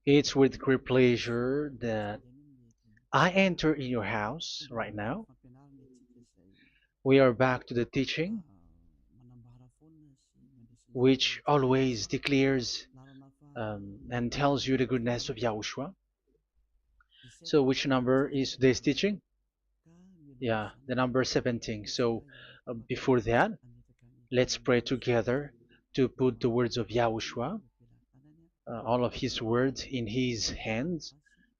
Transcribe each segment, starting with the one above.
It's with great pleasure that I enter in your house right now. We are back to the teaching, which always declares and tells you the goodness of Yahushua. So, which number is today's teaching? Yeah, the number 17. So, before that, let's pray together to put the words of Yahushua, all of his words, in his hands,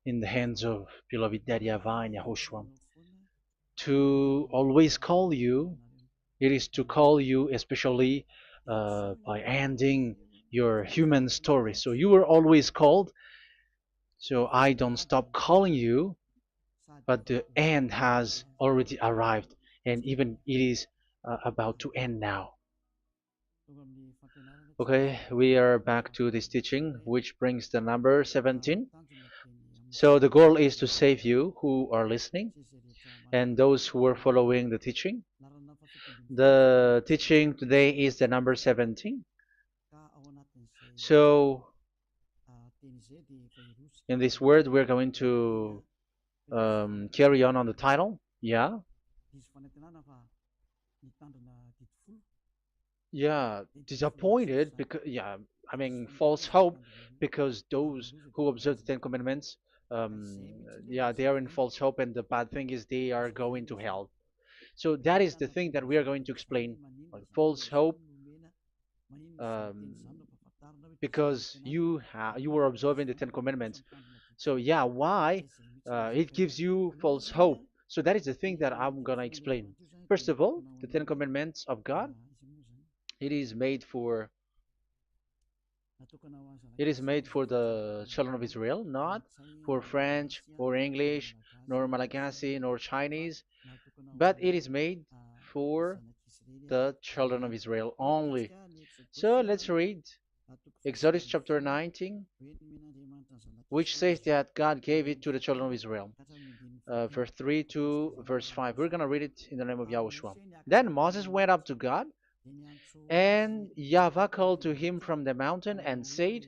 in the hands of beloved Daddy YAHVAH and YAHOSHUAH. To always call you, it is to call you especially by ending your human story. So you were always called, so I don't stop calling you, but the end has already arrived, and even it is about to end now. Okay, we are back to this teaching, which brings the number 17. So the goal is to save you who are listening and those who are following the teaching. The teaching today is the number 17. So in this word, we're going to carry on the title. Yeah. Yeah, disappointed because yeah, I mean false hope because those who observe the Ten Commandments, yeah, they are in false hope, and the bad thing is they are going to hell. So that is the thing that we are going to explain, like false hope, um, because you were observing the Ten Commandments. So yeah, why it gives you false hope? So that is the thing that I'm gonna explain. First of all, the Ten Commandments of God, it is made for it is made for the children of Israel, not for French or English, nor Malagasy, nor Chinese, but it is made for the children of Israel only. So let's read Exodus chapter 19, which says that God gave it to the children of Israel. Verse 3 to verse 5. We're going to read it in the name of Yahushua. Then Moses went up to God, and YAHVAH called to him from the mountain and said,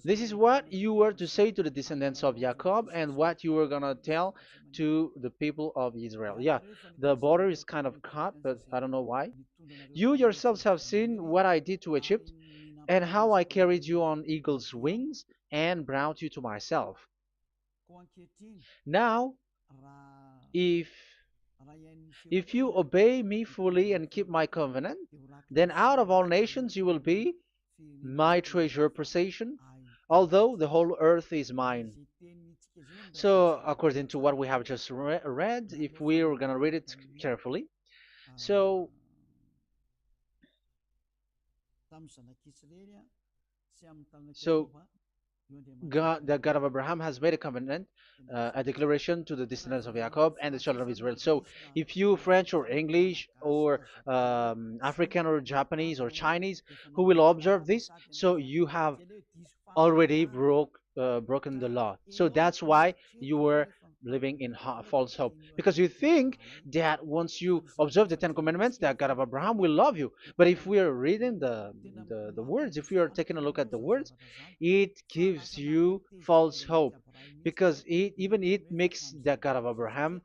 "This is what you were to say to the descendants of Jacob and what you were going to tell to the people of Israel." Yeah, the border is kind of cut, but I don't know why. "You yourselves have seen what I did to Egypt and how I carried you on eagle's wings and brought you to myself. Now, if if you obey me fully and keep my covenant, then out of all nations you will be my treasure possession, although the whole earth is mine." So, according to what we have just read, if we are going to read it carefully, so so God, the God of Abraham, has made a covenant, a declaration to the descendants of Jacob and the children of Israel. So, if you French or English or African or Japanese or Chinese who will observe this, so you have already broken the law. So that's why you were living in false hope, because you think that once you observe the Ten Commandments, that God of Abraham will love you. But if we are reading the words, if we are taking a look at the words, it gives you false hope, because it makes the God of Abraham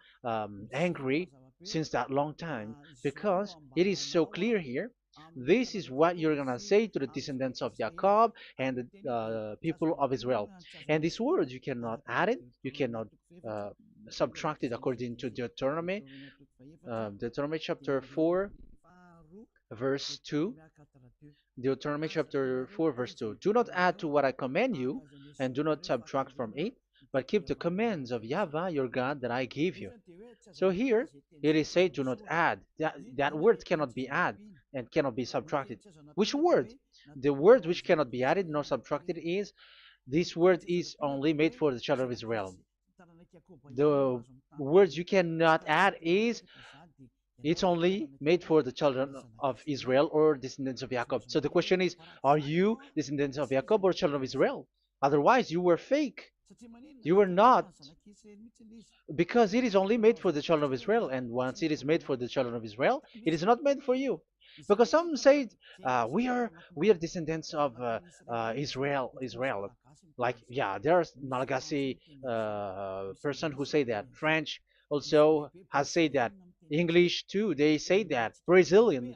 angry since that long time, because it is so clear here. This is what you're gonna say to the descendants of Jacob and the people of Israel. And this word, you cannot add it, you cannot uh, subtract it, according to Deuteronomy, Deuteronomy chapter 4, verse 2. Deuteronomy chapter 4, verse 2. "Do not add to what I command you, and do not subtract from it, but keep the commands of YAHVAH your God that I give you." So here it is said, "Do not add." That word cannot be added and cannot be subtracted. Which word? The word which cannot be added nor subtracted is this word is only made for the children of Israel. The words you cannot add is it's only made for the children of Israel or descendants of Jacob. So the question is, are you descendants of Jacob or children of Israel? Otherwise, you were fake. You were not, because it is only made for the children of Israel. And once it is made for the children of Israel, it is not made for you. because some say we are descendants of Israel. Like, yeah, there's Malagasy person who say that. French also has said that. English too, they say that. Brazilian,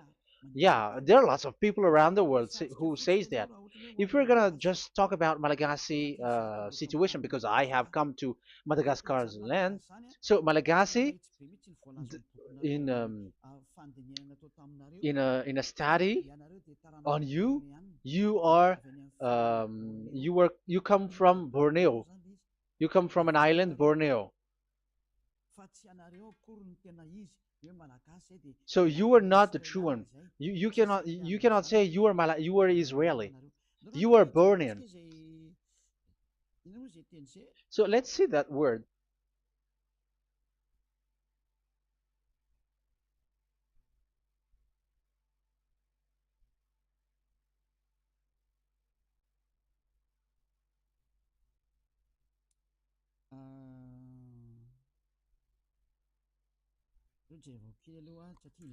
yeah, there are lots of people around the world who says that. If we're gonna just talk about Malagasy situation, because I have come to Madagascar's land, so Malagasy, in in a study on you, you are you come from Borneo. You come from an island, Borneo. So you are not the true one. You cannot say you are Israeli. You are Bornean. So let's see that word.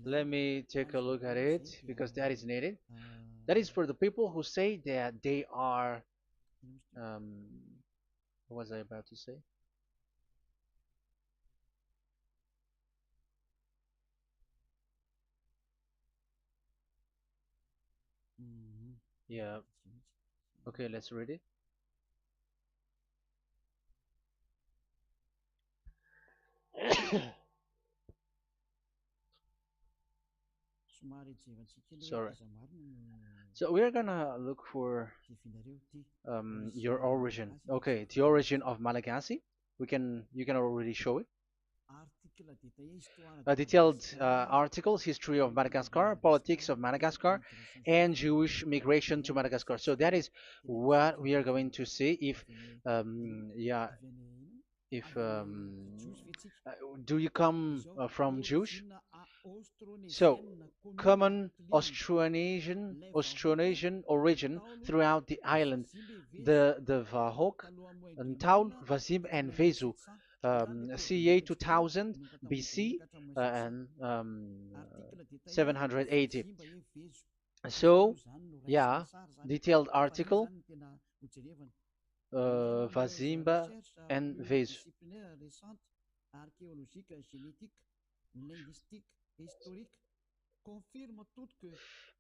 Let me take a look at it because that is needed. That is for the people who say that they are. Um, what was I about to say? Yeah. Okay, let's read it. Sorry. So we're gonna look for your origin. Okay, the origin of Malagasy. You can already show it. Detailed articles, history of Madagascar, politics of Madagascar, and Jewish migration to Madagascar. So that is what we are going to see. Yeah, if uh, do you come from Jewish? So, common Austronesian origin throughout the island, the Vahok, Ntaul, Vazim, and Vezu, CA 2000 BC and 780. So, yeah, detailed article, Vazimba and Vezu.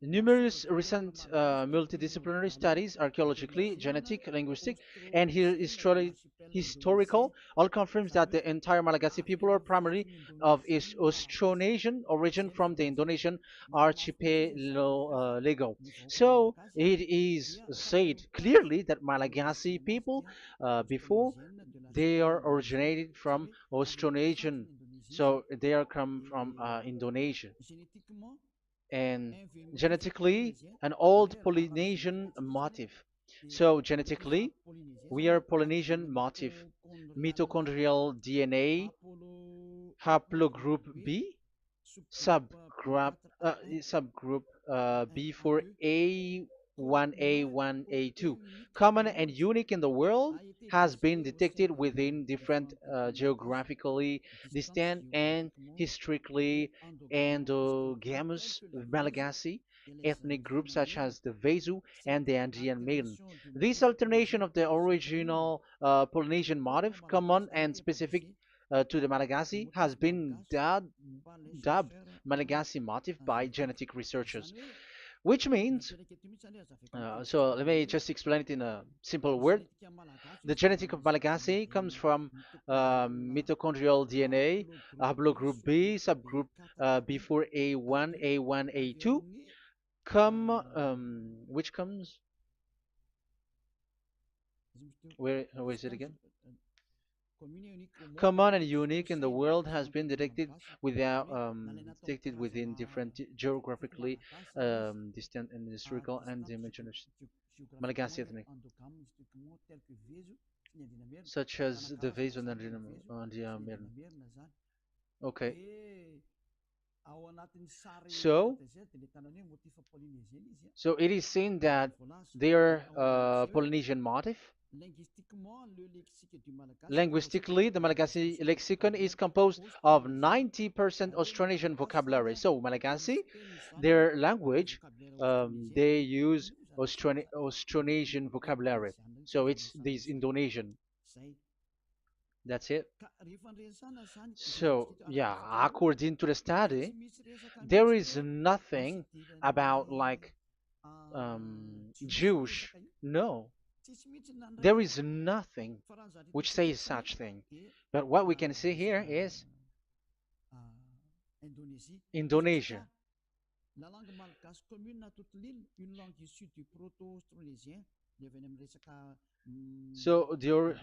Numerous recent multidisciplinary studies, archaeologically, genetic, linguistic, and historical, all confirms that the entire Malagasy people are primarily of Austronesian origin from the Indonesian archipelago. So it is said clearly that Malagasy people, before, they are originated from Austronesian, so they are come from Indonesia, and genetically an old Polynesian motif. So genetically, we are Polynesian motif, mitochondrial DNA, haplogroup B, subgroup subgroup B4A1A1A2, common and unique in the world, has been detected within different geographically distant and historically endogamous Malagasy ethnic groups such as the Vezu and the Andean Maiden. This alternation of the original Polynesian motif, common and specific to the Malagasy, has been dubbed Malagasy motif by genetic researchers, which means, so let me just explain it in a simple word. The genetic of Malagasy comes from mitochondrial DNA, haplogroup B, subgroup B4A1, A1, A2, which comes, where is it again? Common and unique in the world, has been detected within different geographically distant and historical and dimensional Malagasy ethnic, such as the vase and the Okay, so so it is seen that they are Polynesian motif. Linguistically, the Malagasy lexicon is composed of 90% Austronesian vocabulary. So Malagasy, their language, they use Austronesian vocabulary. So it's these Indonesian. That's it. So yeah, according to the study, there is nothing about like Jewish. No, there is nothing which says such thing. But what we can see here is Indonesia. So the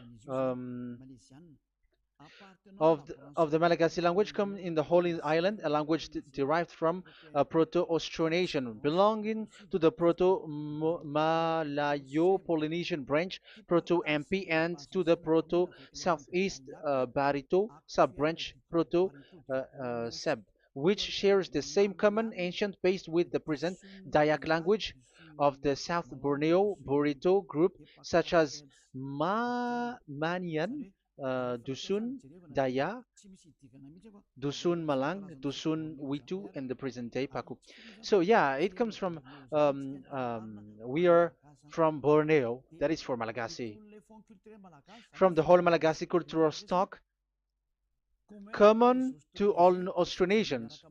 of the Malagasy language come in the Holy Island, a language derived from Proto-Austronesian, belonging to the Proto-Malayo-Polynesian branch, Proto-MP, and to the Proto-Southeast Barito sub-branch, Proto-Seb, which shares the same common ancient base with the present Dayak language of the South Borneo Burrito group, such as Manian, Dusun, Daya, Dusun Malang, Dusun Witu, and the present day Paku. So yeah, it comes from we are from Borneo, that is for Malagasy. From the whole Malagasy cultural stock, common to all Austronesians,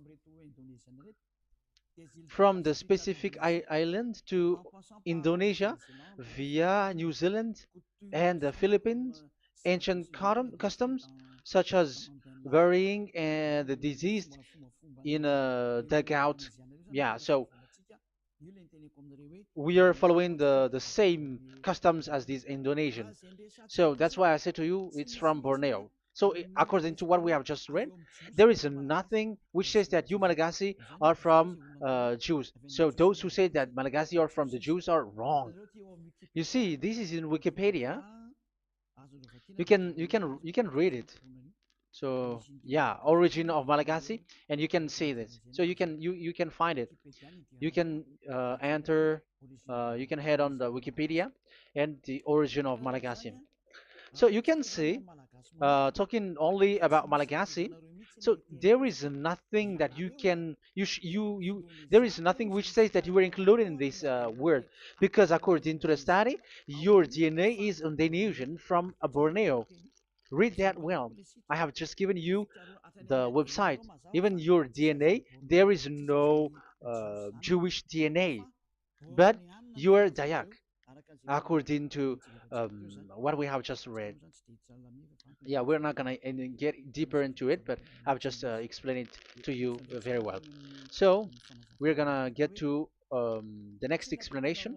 from the specific island to Indonesia via New Zealand and the Philippines, ancient customs such as burying the deceased in a dugout. Yeah, so we are following the same customs as these Indonesian. So that's why I said to you it's from Borneo. So according to what we have just read, there is nothing which says that you Malagasy are from Jews. So those who say that Malagasy are from the Jews are wrong. You see, this is in Wikipedia. You can read it. So yeah, origin of Malagasy, and you can see this. So you can find it. You can enter. You can head on the Wikipedia and the origin of Malagasy. So you can see, talking only about Malagasy. So there is nothing that you can you there is nothing which says that you were included in this word, because according to the study, your DNA is Indonesian from Borneo. Read that well. I have just given you the website. Even your DNA, there is no Jewish DNA, but you are Dayak, according to what we have just read. Yeah, we're not gonna get deeper into it, but I've just explained it to you very well. So we're gonna get to the next explanation,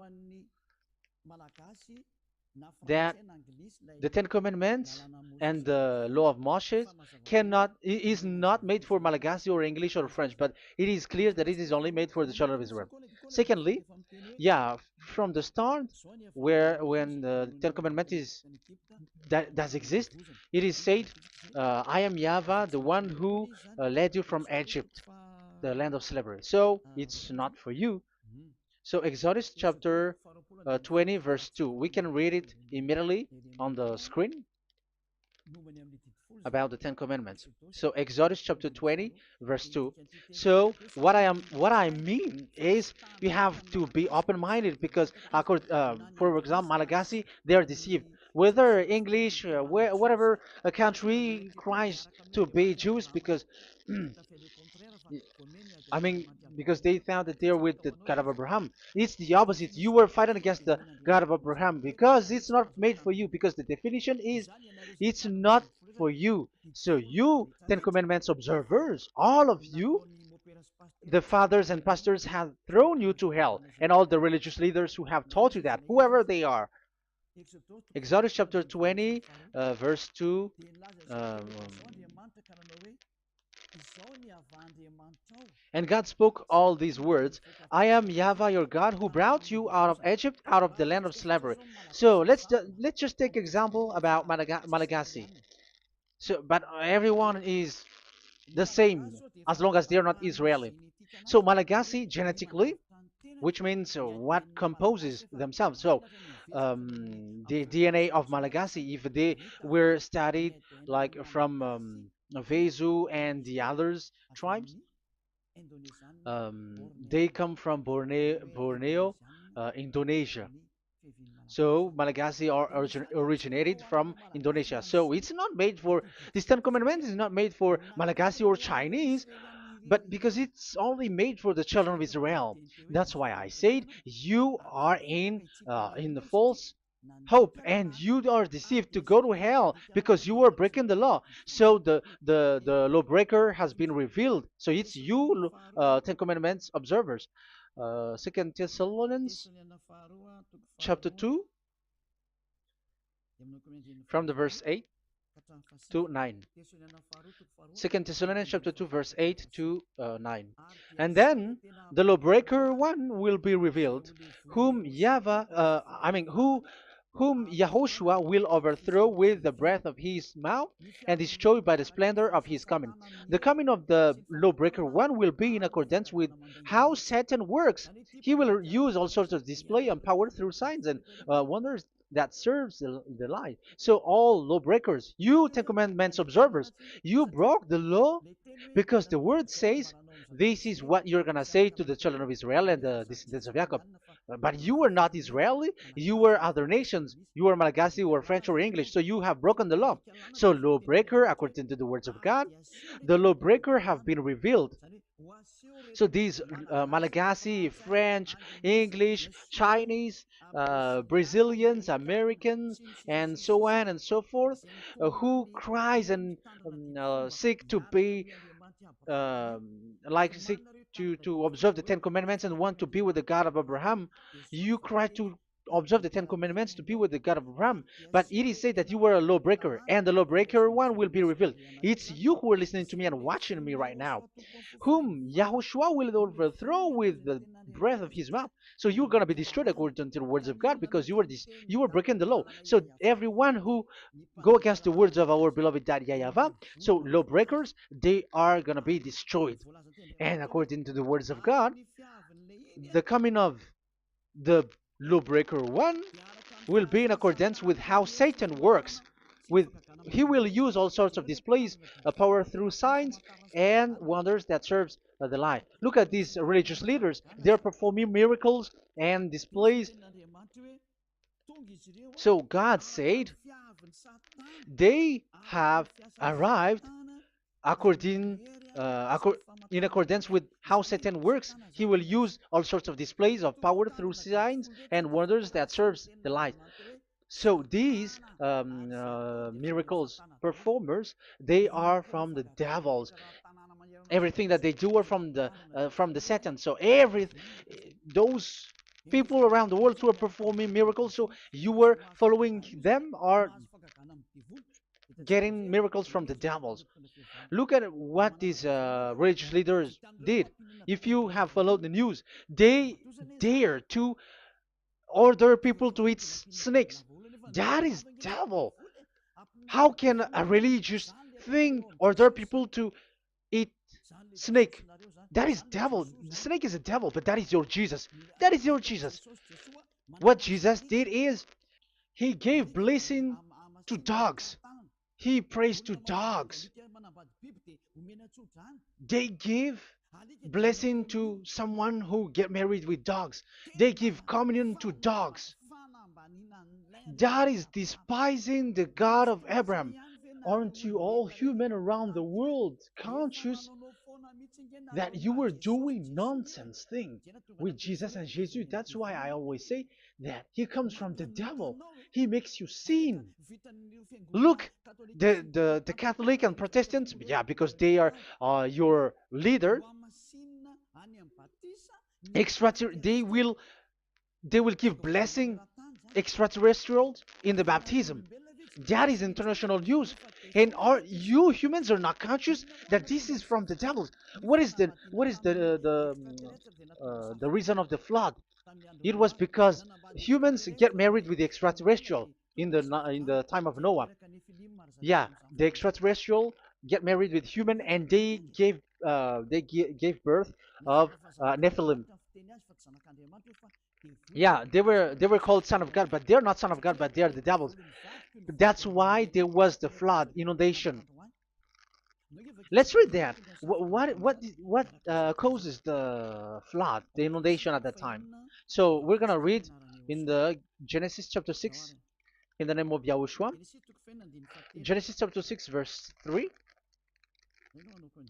that the Ten Commandments and the Law of Moshe is not made for Malagasy or English or French, but it is clear that it is only made for the children of Israel. Secondly, yeah, from the start, where when the Ten Commandments that does exist, it is said, "I am Yahweh, the one who led you from Egypt, the land of slavery." So it's not for you. So Exodus chapter 20 verse 2. We can read it immediately on the screen about the Ten Commandments. So Exodus chapter 20 verse 2. So what I mean is we have to be open-minded, because for example Malagasy, they are deceived. Whether English, whatever a country cries to be Jews, because I mean, because they found that they're with the God of Abraham. It's the opposite. You were fighting against the God of Abraham, because it's not made for you. Because the definition is, it's not for you. So you, Ten Commandments observers, all of you, the fathers and pastors have thrown you to hell, and all the religious leaders who have taught you that, whoever they are. Exodus chapter 20, verse 2. Um, And God spoke all these words: I am Yahweh your God, who brought you out of Egypt, out of the land of slavery. So let's just take example about Malagasy. So, but everyone is the same as long as they're not Israeli. So Malagasy genetically, which means what composes themselves. So the DNA of Malagasy, if they were studied like from Vezu and the others tribes, they come from Borneo, Indonesia. So Malagasy are originated from Indonesia. So it's not made for, this Ten Commandments is not made for Malagasy or Chinese, but because it's only made for the children of Israel. That's why I said you are in the false hope and you are deceived to go to hell because you are breaking the law. So the lawbreaker has been revealed. So it's you, Ten Commandments observers. Second Thessalonians chapter 2 from the verse 8 to 9. Second Thessalonians chapter 2 verse 8 to 9. And then the lawbreaker one will be revealed, whom Yahushua will overthrow with the breath of his mouth and destroy by the splendor of his coming. The coming of the lawbreaker one will be in accordance with how Satan works. He will use all sorts of display and power through signs and wonders that serves the lie. So all lawbreakers, you Ten Commandments observers, you broke the law because the word says this is what you're gonna say to the children of Israel and the descendants of Jacob. But you were not Israeli, you were other nations, you were Malagasy or French or English, so you have broken the law. So lawbreaker, according to the words of God, the lawbreaker have been revealed. So these Malagasy, French, English, Chinese, Brazilians, Americans, and so on and so forth, who cries and seek to be like seek to observe the Ten Commandments and want to be with the God of Abraham. You cry to observe the Ten Commandments to be with the God of Abraham, but it is said that you were a lawbreaker, and the lawbreaker one will be revealed. It's you who are listening to me and watching me right now, whom Yahushua will overthrow with the breath of his mouth. So you're gonna be destroyed according to the words of God because you were breaking the law. So everyone who go against the words of our beloved Dad YAHVAH, so lawbreakers, they are gonna be destroyed. And according to the words of God, the coming of the lawbreaker one will be in accordance with how Satan works. With he will use all sorts of displays, power through signs and wonders that serves the lie. Look at these religious leaders; they're performing miracles and displays. So God said they have arrived according in accordance with how Satan works. He will use all sorts of displays of power through signs and wonders that serves the light. So these miracles performers, they are from the devils. Everything that they do are from the Satan. So every those people around the world who are performing miracles, so you were following them, are getting miracles from the devils. Look at what these religious leaders did. If you have followed the news, they dare to order people to eat snakes. That is devil. How can a religious thing order people to eat snake? That is devil. The snake is a devil, but that is your Jesus. That is your Jesus. What Jesus did is he gave blessing to dogs. He prays to dogs. They give blessing to someone who get married with dogs. They give communion to dogs. That is despising the God of Abraham. Aren't you all human around the world conscious that you were doing nonsense thing with Jesus and Jesus? That's why I always say that he comes from the devil. He makes you sin. Look, the Catholic and Protestants, yeah, because they are your leader. They will give blessing extraterrestrials in the baptism. That is international news. And are you humans are not conscious that this is from the devil? What is the reason of the flood? It was because humans get married with the extraterrestrial in the time of Noah. Yeah, the extraterrestrial get married with human, and they gave birth of Nephilim. Yeah, they were called son of God, but they're not son of God, but they're the devils. That's why there was the flood, inundation. Let's read that. What causes the flood, the inundation at that time? So we're gonna read in the Genesis chapter 6 in the name of Yahushua. Genesis chapter 6 verse 3.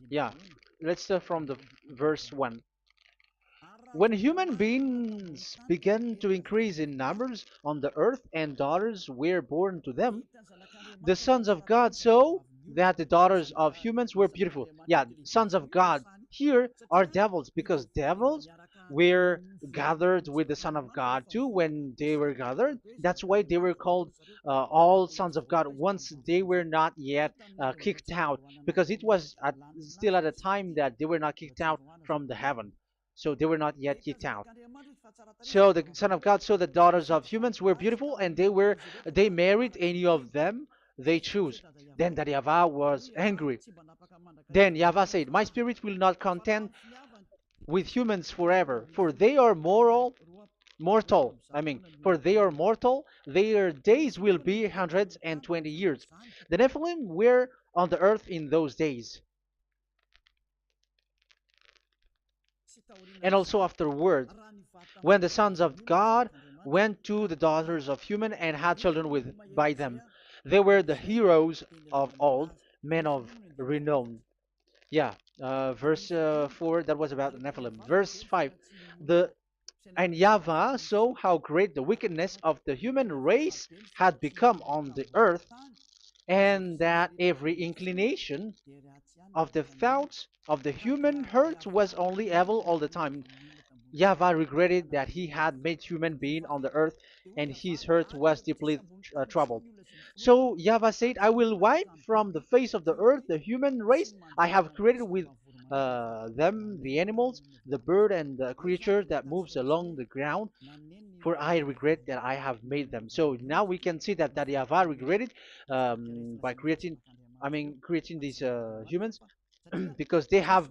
Yeah, let's start from the verse 1. When human beings began to increase in numbers on the earth and daughters were born to them, the sons of God saw that the daughters of humans were beautiful. Yeah, sons of God here are devils because devils were gathered with the Son of God too when they were gathered. That's why they were called all sons of God once they were not yet kicked out because it was still at a time that they were not kicked out from the heaven. So they were not yet kicked out. So the Son of God saw the daughters of humans were beautiful, and they married any of them they choose. Then that YAHVAH was angry. Then YAHVAH said, "My spirit will not contend with humans forever, for they are mortal. For they are mortal. Their days will be 120 years. The Nephilim were on the earth in those days, and also afterward, when the sons of God went to the daughters of human and had children with by them. They were the heroes of old, men of renown." Yeah, verse 4, that was about the Nephilim. Verse 5, the and YAHVAH saw how great the wickedness of the human race had become on the earth, and that every inclination of the thoughts of the human heart was only evil all the time. YAHVAH regretted that he had made human being on the earth, and his heart was deeply troubled. So YAHVAH said, "I will wipe from the face of the earth the human race I have created with them, the animals, the bird, and the creature that moves along the ground, for I regret that I have made them." So now we can see that YAHVAH regretted by creating these humans because they have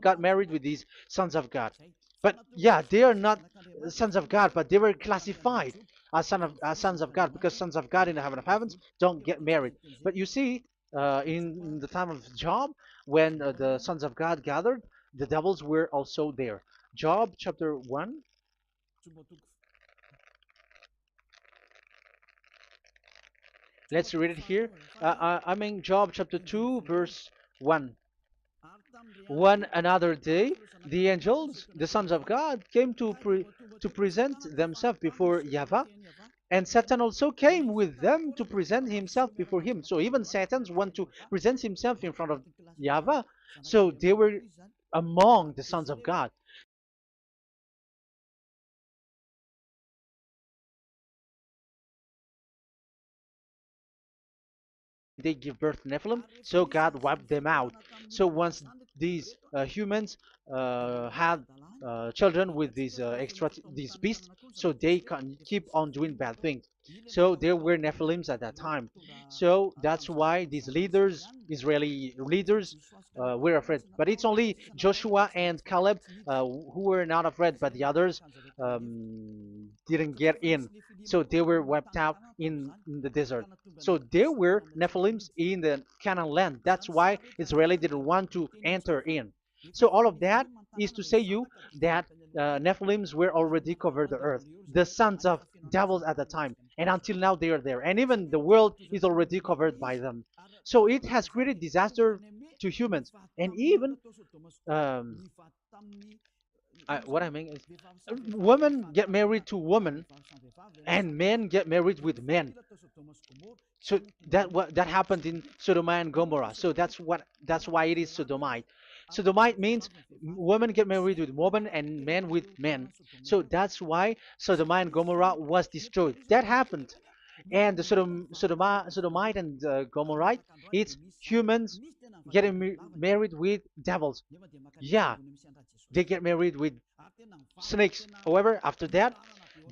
got married with these sons of God. But yeah, they are not sons of God, but they were classified as sons of God because sons of God in the heaven of heavens don't get married. But you see, in the time of Job, when the sons of God gathered, the devils were also there. Job chapter 1. Let's read it here. Job chapter 2, verse 1. One another day, the angels, the sons of God, came to present themselves before YAHVAH, and Satan also came with them to present himself before him. So even Satan's want to present himself in front of YAHVAH. So they were among the sons of God. They give birth to Nephilim, so God wiped them out. So once these humans had children with these beasts, so they can keep on doing bad things. So there were Nephilims at that time. So that's why these leaders, Israeli leaders, were afraid. But it's only Joshua and Caleb who were not afraid, but the others didn't get in. So they were wiped out in the desert. So there were Nephilims in the Canaan land. That's why Israeli didn't want to enter in. So all of that is to say you that Nephilims were already covered the earth, the sons of devils at the time, and until now they are there, and even the world is already covered by them. So it has created disaster to humans, and even what I mean is, women get married to women, and men get married with men. So that happened in Sodom and Gomorrah. So that's why it is Sodomite. Sodomite means women get married with women and men with men. So that's why Sodom and Gomorrah was destroyed. That happened, and the Sodomite and Gomorrite, it's humans getting married with devils. Yeah, they get married with snakes. However, after that,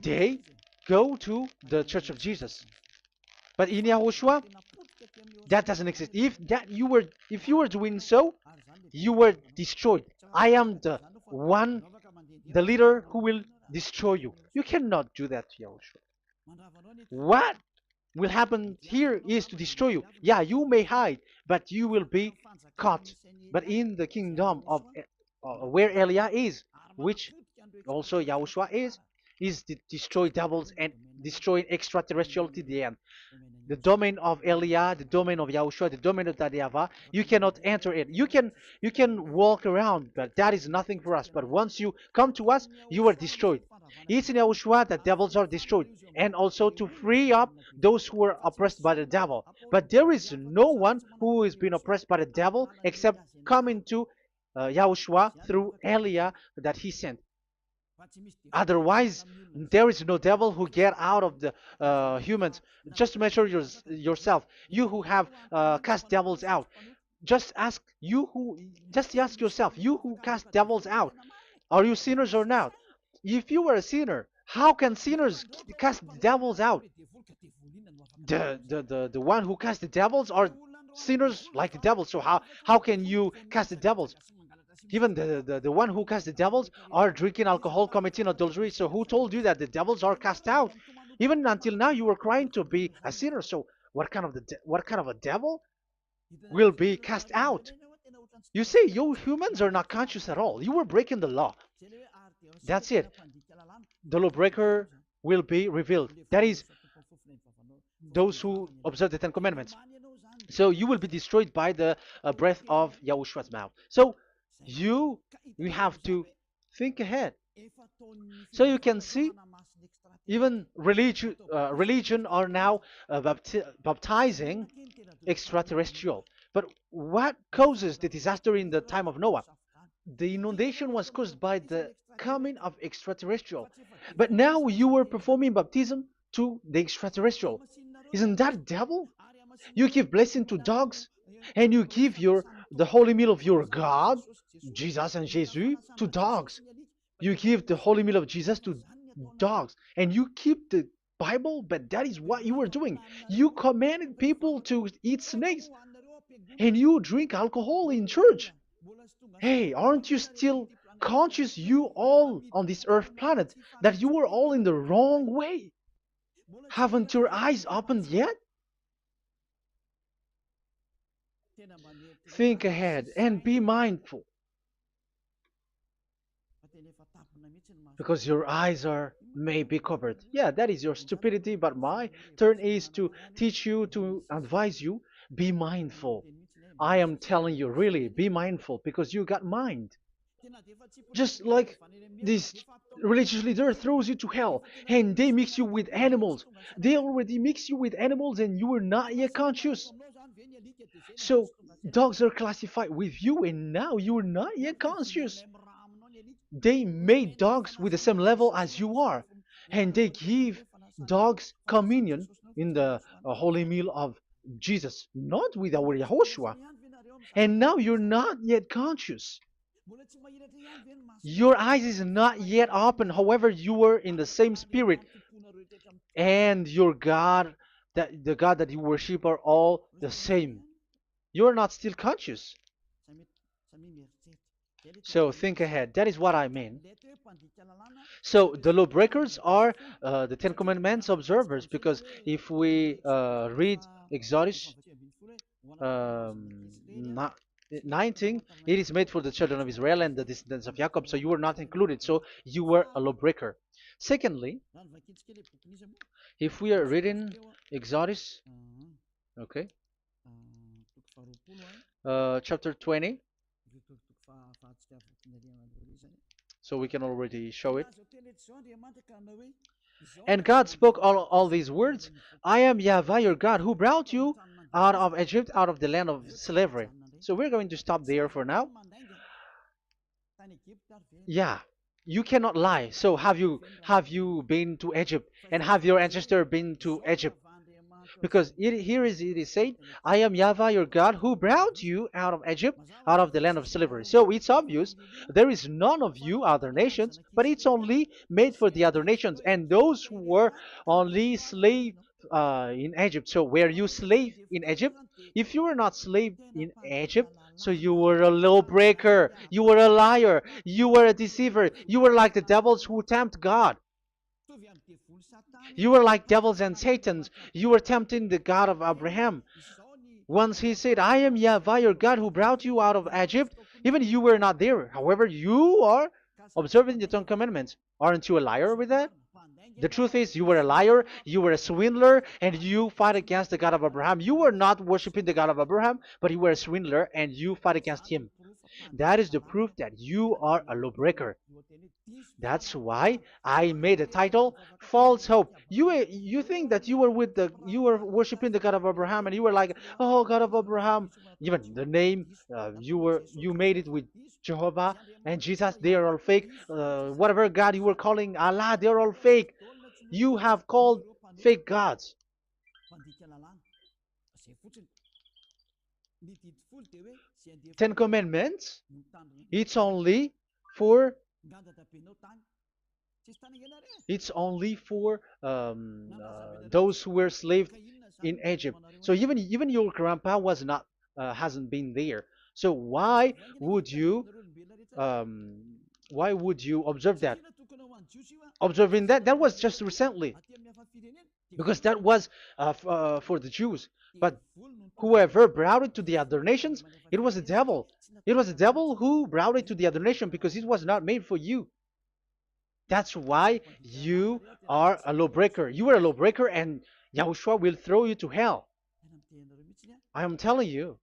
they go to the Church of Jesus. But in Yahushua, that doesn't exist. If you were doing so, you were destroyed. I am the one the leader who will destroy you. You cannot do that to Yahushua. What will happen here is to destroy you. Yeah, you may hide, but you will be caught. But in the kingdom of where Elia is, which also Yahushua is to destroy devils and destroy extraterrestrial to the end. The domain of Elia, the domain of Yahushua, the domain of YAHVAH, you cannot enter it. You can walk around, but that is nothing for us. But once you come to us, you are destroyed. It's in Yahushua that devils are destroyed, and also to free up those who are oppressed by the devil. But there is no one who is being oppressed by the devil except coming to Yahushua through Elia that he sent. Otherwise, there is no devil who get out of the humans. Just measure yourself. You who have cast devils out. Just ask you who. Just ask yourself. You who cast devils out. Are you sinners or not? If you are a sinner, how can sinners cast devils out? The one who cast the devils are sinners like the devil. So how can you cast the devils? Even the one who cast the devils are drinking alcohol, committing adultery. So who told you that the devils are cast out? Even until now, you were crying to be a sinner. So what kind of a devil will be cast out? You say you humans are not conscious at all. You were breaking the law. That's it. The lawbreaker will be revealed. That is, those who observe the Ten Commandments. So you will be destroyed by the breath of Yahushua's mouth. So you have to think ahead. So you can see, even religion are now baptizing extraterrestrial. But what causes the disaster in the time of Noah? The inundation was caused by the coming of extraterrestrial. But now you are performing baptism to the extraterrestrial. Isn't that devil? You give blessing to dogs, and you give the holy meal of your God, Jesus and Jesus, to dogs. You give the holy meal of Jesus to dogs, and you keep the Bible, but that is what you are doing. You commanded people to eat snakes, and you drink alcohol in church. Hey, aren't you still conscious, you all on this earth planet, that you are all in the wrong way? Haven't your eyes opened yet? Think ahead and be mindful, because your eyes are may be covered. Yeah, that is your stupidity, but my turn is to teach you, to advise you. Be mindful. I am telling you, really, be mindful, because you got mind. Just like this religious leader throws you to hell and they mix you with animals. They already mix you with animals and you are not yet conscious. So dogs are classified with you and now you are not yet conscious. They made dogs with the same level as you are, and they give dogs communion in the holy meal of Jesus, not with our Yahushua. And now you're not yet conscious. Your eyes is not yet open. However, you were in the same spirit, and your God, that the God that you worship, are all the same. You are not still conscious. So think ahead. That is what I mean. So the lawbreakers are the Ten Commandments observers, because if we read Exodus 19, it is made for the children of Israel and the descendants of Jacob, so you were not included, so you were a lawbreaker. Secondly, if we are reading Exodus, okay, chapter 20, so we can already show it. And God spoke all these words: I am YAHVAH your God, who brought you out of Egypt, out of the land of slavery. So we're going to stop there for now. Yeah, you cannot lie. So have you been to Egypt, and have your ancestor been to Egypt? Because it is said, I am YAHVAH your God, who brought you out of Egypt, out of the land of slavery. So it's obvious there is none of you other nations, but it's only made for the other nations, and those who were only slave in Egypt. So were you slave in Egypt? If you were not slave in Egypt, so you were a lawbreaker, you were a liar, you were a deceiver, you were like the devils who tempt God. You were like devils and satans. You were tempting the God of Abraham. Once he said, I am YAHVAH, your God who brought you out of Egypt, even you were not there. However, you are observing the Ten Commandments. Aren't you a liar with that? The truth is, you were a liar, you were a swindler, and you fight against the God of Abraham. You were not worshiping the God of Abraham, but you were a swindler and you fight against him. That is the proof that you are a lawbreaker. That's why I made a title, False Hope. You think that you were worshiping the God of Abraham and you were like, oh God of Abraham. Even the name you made it with Jehovah and Jesus, they are all fake. Whatever God you were calling Allah, they are all fake. You have called fake gods. Ten Commandments, it's only for it's only for those who were slaves in Egypt. So even your grandpa was not hasn't been there. So um, why would you observe that? Observing that was just recently because that was for the Jews. But whoever brought it to the other nations, it was the devil. It was the devil who brought it to the other nation because it was not made for you. That's why you are a lawbreaker. You are a lawbreaker, and Yahushua will throw you to hell. I am telling you.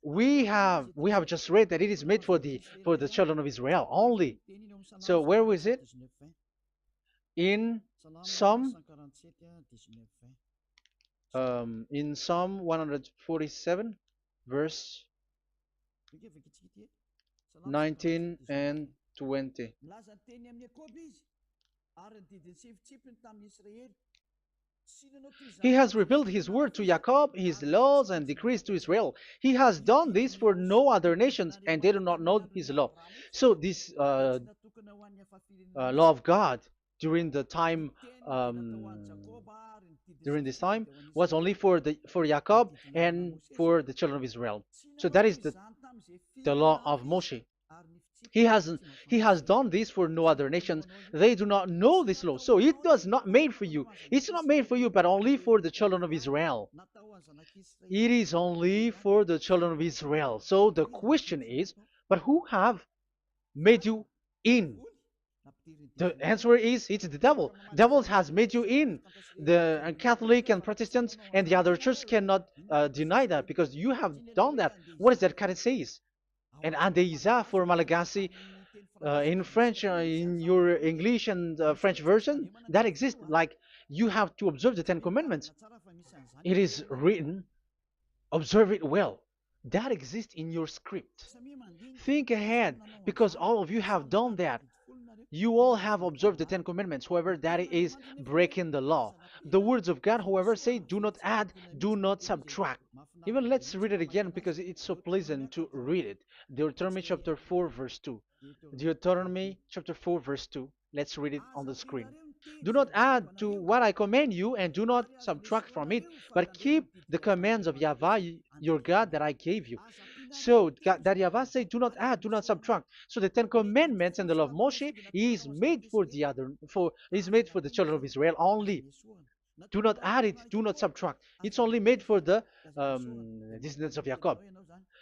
We have just read that it is made for the children of Israel only. So where was it? In Psalm in Psalm 147, verse 19 and 20. He has revealed his word to Jacob, his laws and decrees to Israel. He has done this for no other nations, and they do not know his law. So this law of God during the time during this time was only for Jacob and for the children of Israel. So that is the law of Moshe. He has done this for no other nations. They do not know this law. So it was not made for you. It's not made for you, but only for the children of Israel. It is only for the children of Israel. So the question is, but who have made you in? The answer is it's the devil. Devil has made you in. The Catholic and Protestants and the other church cannot deny that because you have done that. What is that kind of says? And Andeiza for Malagasy in French, in your English and French version, that exists. Like you have to observe the Ten Commandments. It is written, observe it well. That exists in your script. Think ahead because all of you have done that. You all have observed the Ten Commandments, however, that is breaking the law. The words of God, however, say, do not add, do not subtract. Even let's read it again because it's so pleasant to read it. Deuteronomy chapter 4, verse 2. Deuteronomy chapter 4, verse 2. Let's read it on the screen. Do not add to what I command you, and do not subtract from it, but keep the commands of YAHVAH, your God, that I gave you. So that YAHVAH said, do not add, do not subtract. So the Ten Commandments and the law of Moshe is made for the children of Israel only. Do not add it, do not subtract. It's only made for the descendants of Jacob.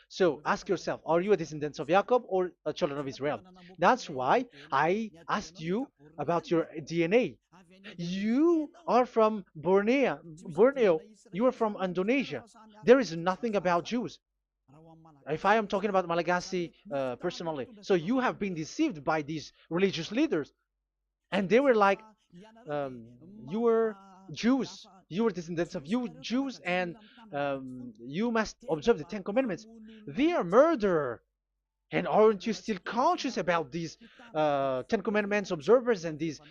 So ask yourself, are you a descendant of Jacob or a children of Israel? That's why I asked you about your DNA. You are from Borneo. You are from Indonesia. There is nothing about Jews. If I am talking about Malagasy personally. So you have been deceived by these religious leaders. And they were like, you were Jews. You were descendants of you Jews, and you must observe the Ten Commandments. They are murderer. And aren't you still conscious about these Ten Commandments observers and these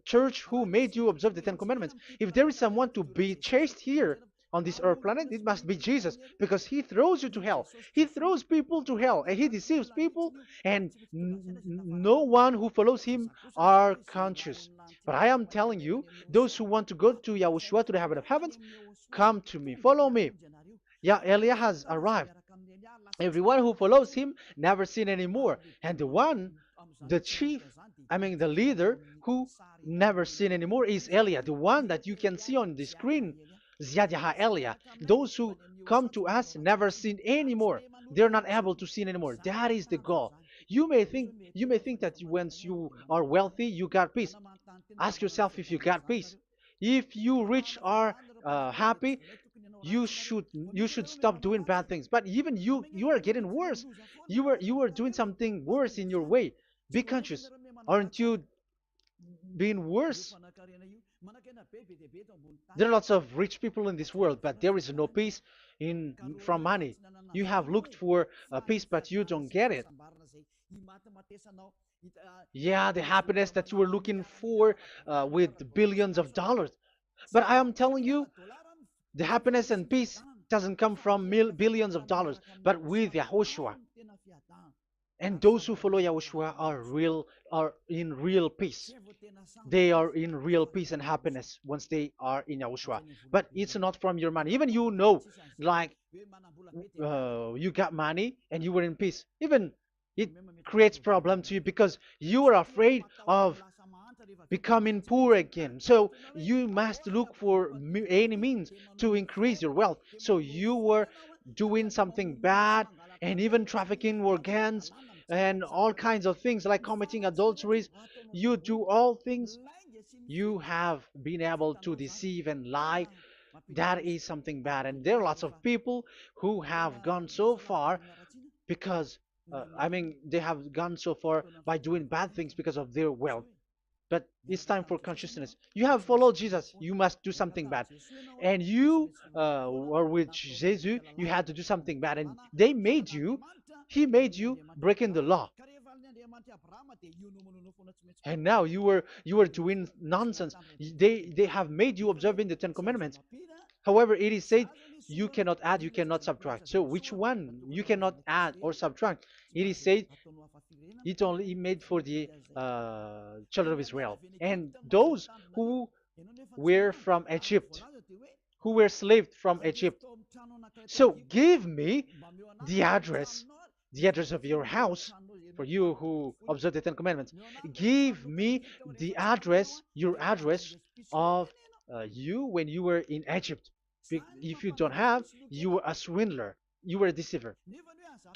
church who made you observe the Ten Commandments? If there is someone to be chased here, on this earth planet, it must be Jesus, because he throws you to hell. He throws people to hell, and he deceives people, and no one who follows him are conscious. But I am telling you, those who want to go to Yahushua, to the heaven of heavens, come to me, follow me. Yeah, Eliah has arrived. Everyone who follows him never sin anymore. And the chief, the leader who never sin anymore is Eliah, the one that you can see on the screen. Ziyadyaha Eliah. Those who come to us never sin anymore. They're not able to sin anymore. That is the goal. You may think that once you are wealthy, you got peace. Ask yourself if you got peace. If you rich are happy, you should stop doing bad things. But even you are getting worse. You are doing something worse in your way. Be conscious. Aren't you being worse? There are lots of rich people in this world, but there is no peace in from money. You have looked for peace, but you don't get it. Yeah, the happiness that you were looking for with billions of dollars. But I am telling you, the happiness and peace doesn't come from billions of dollars, but with Yahushua. And those who follow Yahushua are in real peace. They are in real peace and happiness once they are in Yahushua. But it's not from your money. Even like you got money and you were in peace. Even it creates problem to you because you are afraid of becoming poor again. So you must look for any means to increase your wealth. So you were doing something bad and even trafficking organs and all kinds of things like committing adulteries. You do all things. You have been able to deceive and lie. That is something bad. And there are lots of people who have gone so far because, they have gone so far by doing bad things because of their wealth. But it's time for consciousness. You have followed Jesus, you must do something bad. And you were with Jesus, you had to do something bad. And he made you breaking the law. And now you were doing nonsense. They have made you observing the Ten Commandments. However, it is said you cannot add, you cannot subtract. So which one you cannot add or subtract? It is said it only made for the children of Israel and those who were from Egypt, who were slaved from Egypt. So give me the address, of your house, for you who observe the Ten Commandments. Give me the address, your address of you when you were in Egypt. If you don't have, you were a swindler, you were a deceiver.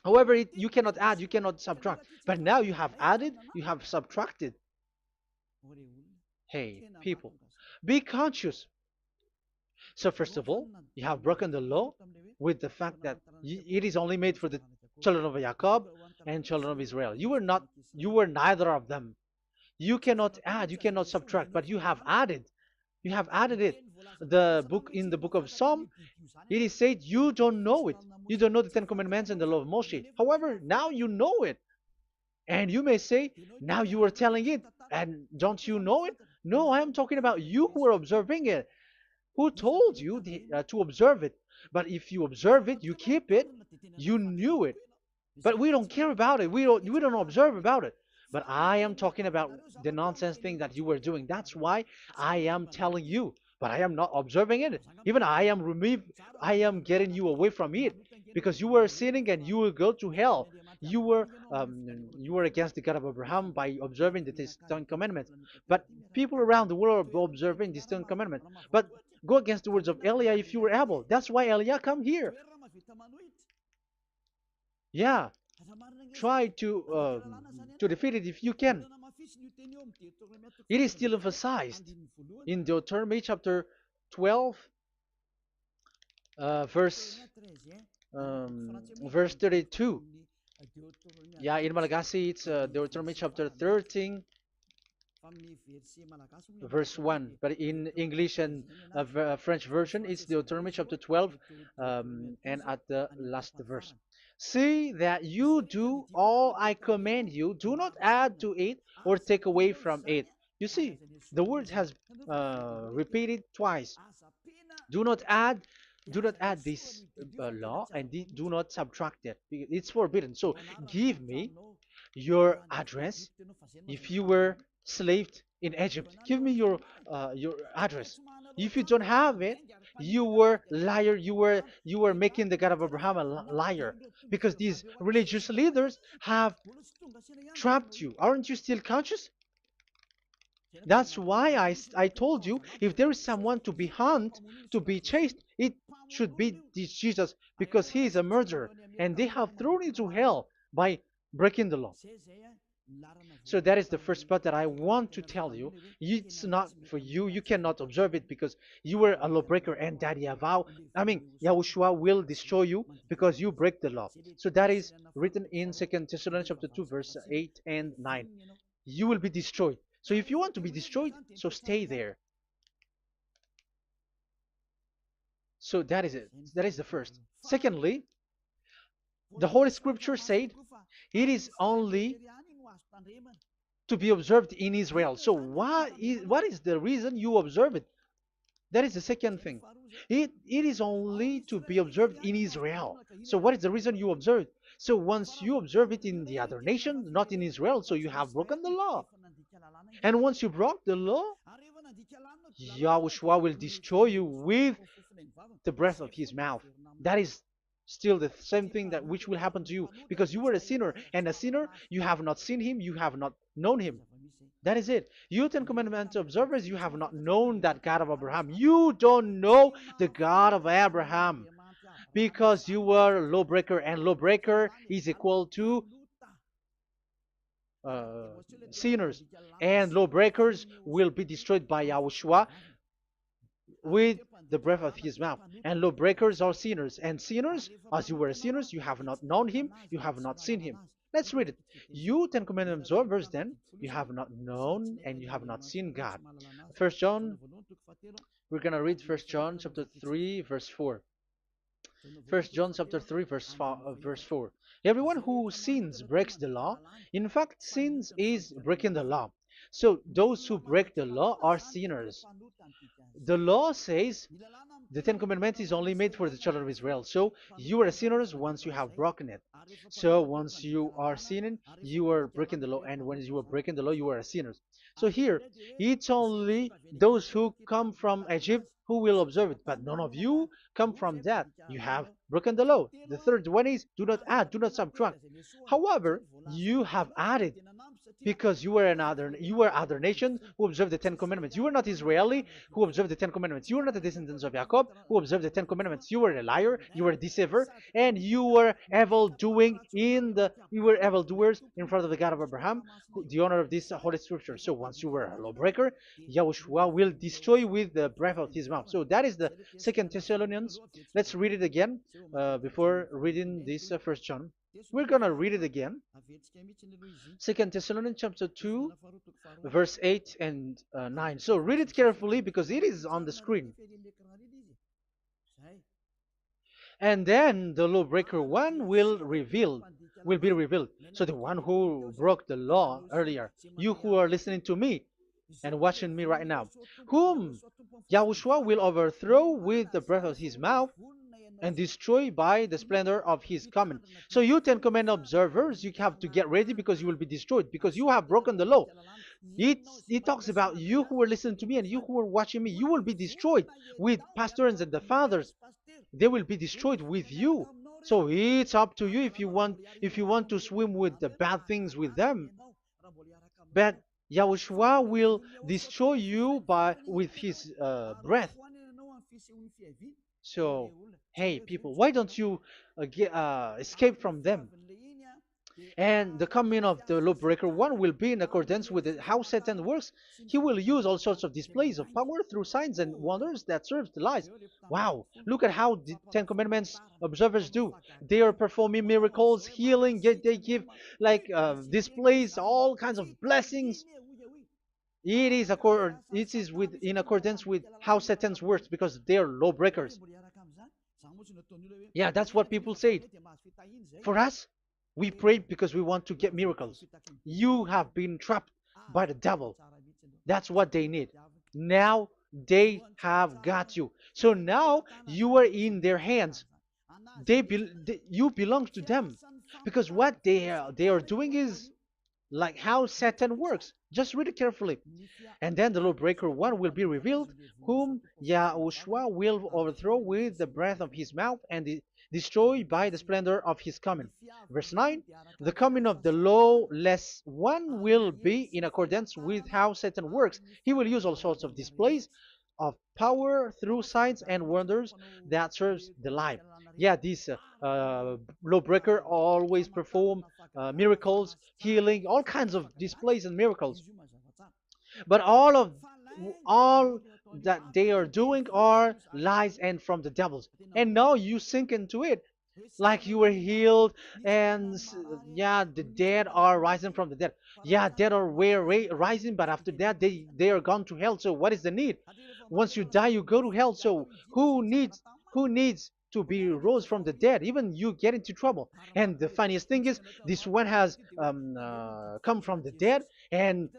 However, you cannot add, you cannot subtract. But now you have added, you have subtracted. Hey, people, be conscious. So first of all, you have broken the law with the fact that it is only made for the children of Jacob and children of Israel. You were neither of them. You cannot add, you cannot subtract, but you have added. You have added it. In the book of Psalm, it is said you don't know it. You don't know the Ten Commandments and the law of Moshe. However, now you know it. And you may say, now you are telling it, and don't you know it? No, I am talking about you who are observing it. Who told you to observe it? But if you observe it, you keep it, you knew it. But we don't care about it. We don't observe about it. But I am talking about the nonsense thing that you were doing. That's why I am telling you. But I am not observing it. Even I am getting you away from it because you were sinning and you will go to hell. You were against the God of Abraham by observing the Ten Commandments. But people around the world are observing the Ten Commandments. But go against the words of Eliah if you were able. That's why Eliah come here. Yeah, try to defeat it if you can. It is still emphasized in Deuteronomy chapter 12, verse 32. Yeah, in Malagasy it's Deuteronomy chapter 13, verse 1. But in English and French version, it's Deuteronomy chapter 12, and at the last verse. See that you do all I command you. Do not add to it or take away from it. You see, the word has repeated twice. Do not add do not add this law and do not subtract it. It's forbidden. So give me your address. If you were slaved in Egypt, give me your address. If you don't have it, you were liar. You were making the God of Abraham a liar, because these religious leaders have trapped you. Aren't you still conscious? That's why I told you, if there is someone to be hunted, to be chased, it should be this Jesus, because he is a murderer and they have thrown you to hell by breaking the law. So that is the first part that I want to tell you. It's not for you. You cannot observe it because you were a lawbreaker, and that Yahushua will destroy you because you break the law. So that is written in 2 Thessalonians chapter 2, verse 8 and 9. You will be destroyed. So if you want to be destroyed, so stay there. So that is it. That is the first. Secondly, the Holy Scripture said it is only to be observed in Israel. So what is the reason you observe it? That is the second thing. It is only to be observed in Israel. So what is the reason you observe it? So once you observe it in the other nation, not in Israel, so you have broken the law. And once you broke the law, Yahushua will destroy you with the breath of his mouth. That is still the same thing that which will happen to you, because you were a sinner, and a sinner, you have not seen him, you have not known him. That is it. You Ten Commandments observers, you have not known that God of Abraham. You don't know the God of Abraham because you were a lawbreaker, and lawbreaker is equal to uh, sinners, and lawbreakers will be destroyed by Yahushua with the breath of his mouth. And lawbreakers are sinners, and sinners, as you were sinners, you have not known him, you have not seen him. Let's read it. You Ten Commandments observers, then, you have not known and you have not seen God. First John, we're gonna read First John chapter 3, verse 4. First John chapter 3, verse 4. Everyone who sins breaks the law. In fact, sins is breaking the law. So those who break the law are sinners. The law says the Ten Commandments is only made for the children of Israel. So you are sinners once you have broken it. So once you are sinning, you are breaking the law. And when you are breaking the law, you are a sinner. So here, it's only those who come from Egypt who will observe it. But none of you come from that. You have broken the law. The third one is do not add, do not subtract. However, you have added, because you were other nation who observed the Ten Commandments. You were not Israeli who observed the Ten Commandments. You were not the descendants of Jacob who observed the Ten Commandments. You were a liar, you were a deceiver, and you were evil doers in front of the God of Abraham, the owner of this holy scripture. So once you were a lawbreaker, Yahushua will destroy you with the breath of his mouth. So that is the Second Thessalonians. Let's read it again before reading this First John. We're gonna read it again. Second Thessalonians chapter 2, verse 8 and 9. So read it carefully because it is on the screen. And then the lawbreaker one will be revealed. So the one who broke the law earlier, you who are listening to me and watching me right now, whom Yahushua will overthrow with the breath of his mouth and destroy by the splendor of his coming. So you Ten Commandment observers, you have to get ready because you will be destroyed, because you have broken the law. It talks about you who are listening to me and you who are watching me. You will be destroyed with pastors and the fathers. They will be destroyed with you. So it's up to you if you want to swim with the bad things with them. But Yahushua will destroy you with his breath. So, hey people, why don't you escape from them? And the coming of the lawbreaker one will be in accordance with how Satan works. He will use all sorts of displays of power through signs and wonders that serves the lies. Wow, look at how the Ten Commandments observers do. They are performing miracles, healing, they give like displays, all kinds of blessings. It is in accordance with how Satan works, because they are lawbreakers. Yeah, that's what people say. For us, we pray because we want to get miracles. You have been trapped by the devil. That's what they need. Now they have got you. So now you are in their hands. You belong to them, because what they are doing is like how Satan works. Just read it carefully. And then the lawbreaker one will be revealed, whom Yahushua will overthrow with the breath of his mouth and destroy by the splendor of his coming. Verse 9, the coming of the lawless one will be in accordance with how Satan works. He will use all sorts of displays of power through signs and wonders that serves the lie. Yeah, this lawbreaker always perform miracles, healing, all kinds of displays and miracles. But all that they are doing are lies and from the devils. And now you sink into it, like you were healed, and yeah, the dead are rising from the dead. Yeah, dead are rising, but after that they are gone to hell. So what is the need? Once you die, you go to hell. So who needs to be rose from the dead? Even you get into trouble. And the funniest thing is, this one has come from the dead, and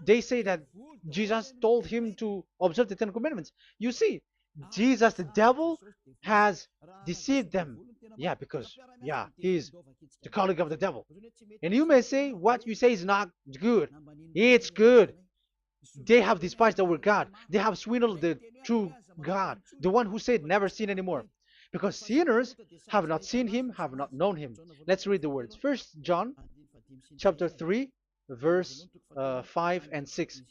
they say that Jesus told him to observe the Ten Commandments. You see, Jesus, the devil, has deceived them. Yeah, because yeah, he's the colleague of the devil. And you may say what you say is not good. It's good. They have despised our God. They have swindled the true God, the one who said never sin anymore. Because sinners have not seen him, have not known him. Let's read the words. First John chapter 3, verse 5 and 6.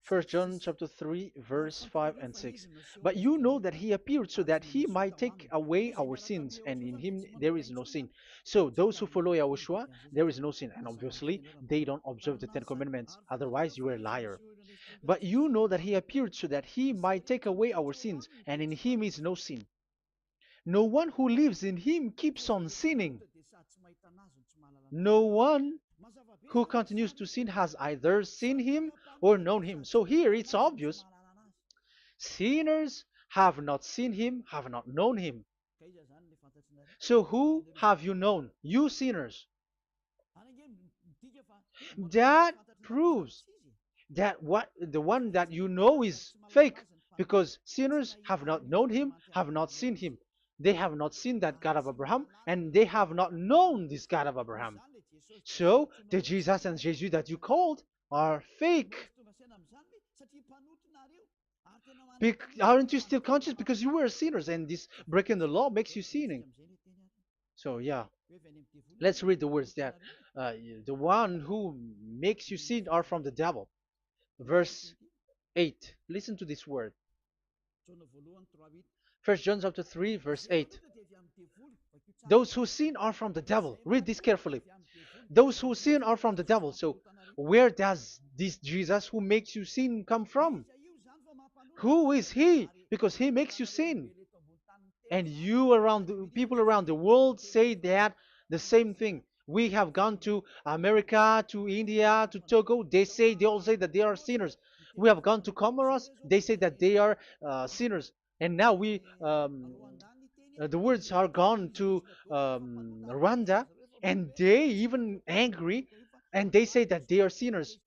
First John chapter 3, verse 5 and 6. But you know that he appeared so that he might take away our sins, and in him there is no sin. So those who follow YAHOSHUAH, there is no sin. And obviously, they don't observe the Ten Commandments. Otherwise, you are a liar. But you know that he appeared so that he might take away our sins, and in him is no sin. No one who lives in him keeps on sinning. No one who continues to sin has either seen him or known him. So here it's obvious. Sinners have not seen him, have not known him. So who have you known? You sinners. That proves that what the one that you know is fake, because sinners have not known him, have not seen him. They have not seen that God of Abraham, and they have not known this God of Abraham. So the Jesus and Jesus that you called are fake. Aren't you still conscious? Because you were sinners, and this breaking the law makes you sinning. So yeah, let's read the words that the one who makes you sin are from the devil. Verse 8. Listen to this word. First John chapter 3, verse 8. Those who sin are from the devil. Read this carefully. Those who sin are from the devil. So where does this Jesus who makes you sin come from? Who is he? Because he makes you sin. And people around the world say that the same thing. We have gone to America, to India, to Togo. They all say that they are sinners. We have gone to Comoros. They say that they are sinners. And now the words are gone to Rwanda, and they even angry, and they say that they are sinners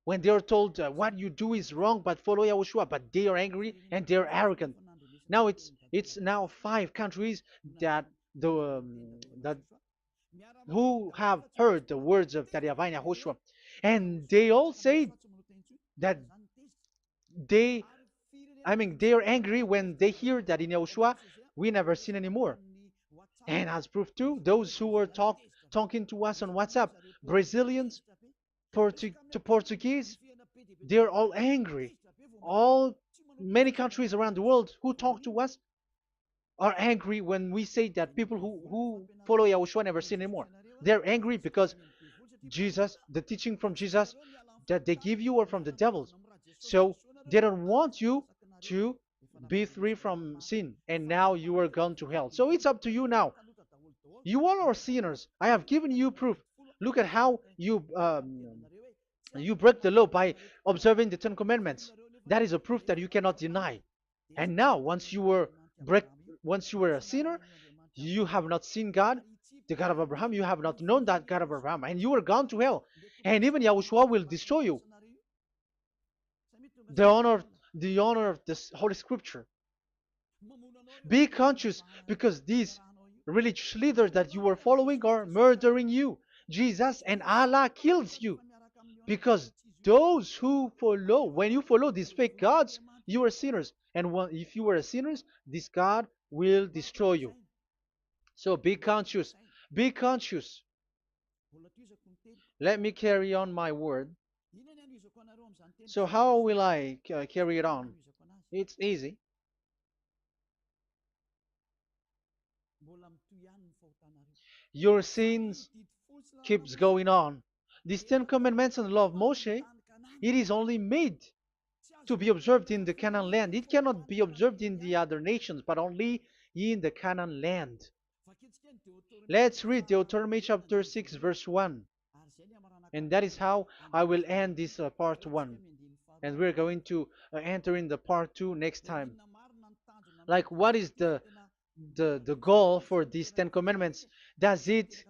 when they are told what you do is wrong, but follow YAHOSHUAH. But they are angry and they are arrogant. Now it's now 5 countries that that who have heard the words of Yahavah and YAHOSHUAH, and they all say that they they are angry when they hear that in YAHOSHUAH we never sin anymore. And as proof too, those who were talking to us on WhatsApp, Brazilians, Portuguese, they're all angry. Many countries around the world who talk to us are angry when we say that people who follow YAHOSHUAH never sin anymore. They're angry because Jesus, the teaching from Jesus that they give you are from the devils. So they don't want you to be free from sin, and now you are gone to hell. So it's up to you now. You all are sinners. I have given you proof. Look at how you break the law by observing the Ten Commandments. That is a proof that you cannot deny. And now, once you were a sinner, you have not seen God, the God of Abraham. You have not known that God of Abraham, and you are gone to hell. And even YAHOSHUAH will destroy you. the honor, the honor of this Holy Scripture. Be conscious because these religious leaders that you are following are murdering you. Jesus and Allah kills you because those who follow, when you follow these fake gods, you are sinners. And if you are a sinner, this God will destroy you. So be conscious. Be conscious. Let me carry on my word. So how will I carry it on? It's easy. Your sins keeps going on. These Ten Commandments and the law of Moshe, it is only made to be observed in the Canaan land. It cannot be observed in the other nations, but only in the Canaan land. Let's read Deuteronomy chapter 6, verse 1. And that is how I will end this part 1. And we're going to enter in the part 2 next time. Like, what is the goal for these Ten Commandments? Does it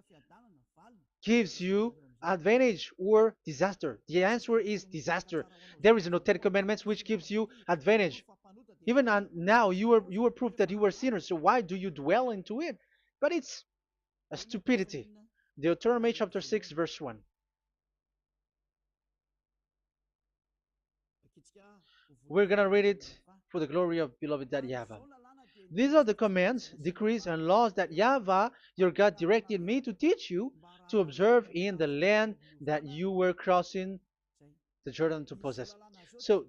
gives you advantage or disaster? The answer is disaster. There is no Ten Commandments which gives you advantage. Even now, you are proof that you were sinners. So why do you dwell into it? But it's a stupidity. Deuteronomy chapter 6, verse 1. We're going to read it for the glory of beloved Daddy Yahweh. These are the commands, decrees, and laws that Yahweh, your God, directed me to teach you to observe in the land that you were crossing the Jordan to possess. So,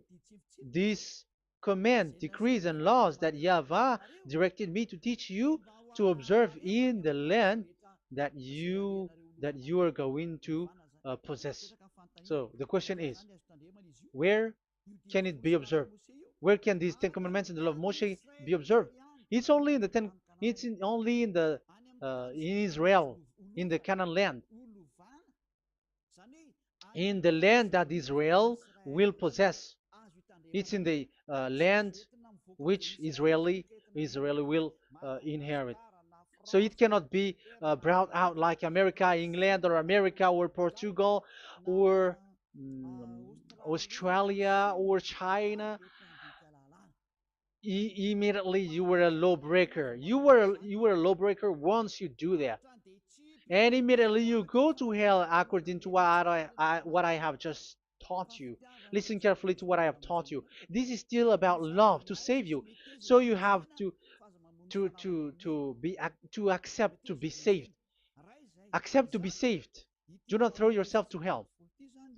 these command, decrees, and laws that Yahweh directed me to teach you to observe in the land that you are going to possess. So the question is, where can it be observed? Where can these Ten Commandments and the law of Moshe be observed? It's only in the ten. Only in the in Israel, in the Canaan land, in the land that Israel will possess. It's in the land which Israeli will inherit. So it cannot be brought out like America, England, or America, or Portugal, or Australia, or China. Immediately you were a lawbreaker. You were a lawbreaker once you do that, and immediately you go to hell according to what I have just taught you. Listen carefully to what I have taught you. This is still about love to save you. So you have to accept to be saved. Accept to be saved. Do not throw yourself to hell.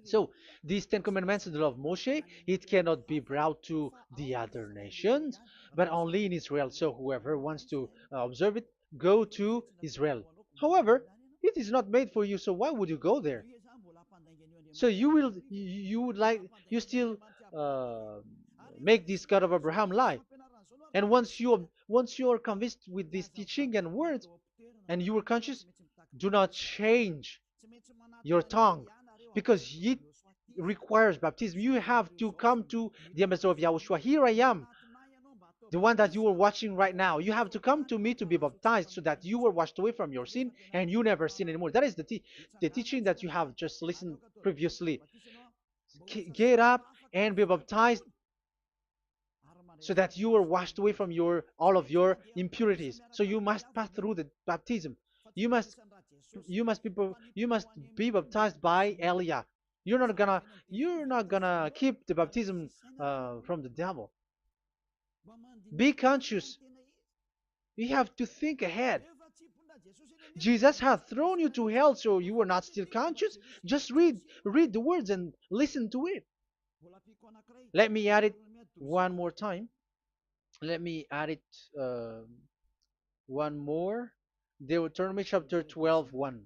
So these Ten Commandments and the law of Moshe, it cannot be brought to the other nations, but only in Israel. So whoever wants to observe it, go to Israel. However, it is not made for you, so why would you go there? So you would like, you still uh, make this God of Abraham lie. And once you are convinced with this teaching and words, and you are conscious, do not change your tongue, because it requires baptism. You have to come to the ambassador of Yahushua. Here I am, the one that you are watching right now. You have to come to me to be baptized so that you were washed away from your sin and you never sin anymore. That is the teaching that you have just listened previously. Get up and be baptized so that you are washed away from all of your impurities. So you must pass through the baptism. You must be baptized by Elia. You're not gonna keep the baptism from the devil. Be conscious. You have to think ahead. Jesus has thrown you to hell, so you are not still conscious. Just read the words and listen to it. Let me add it one more time. Let me add it one more. Deuteronomy chapter 12, 1.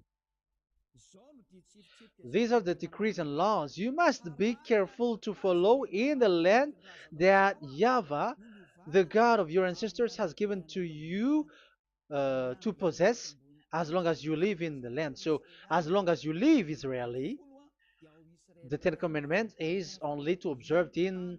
These are the decrees and laws you must be careful to follow in the land that Yahweh, the God of your ancestors, has given to you to possess as long as you live in the land. So, as long as you live Israeli, the Ten Commandments is only to observe in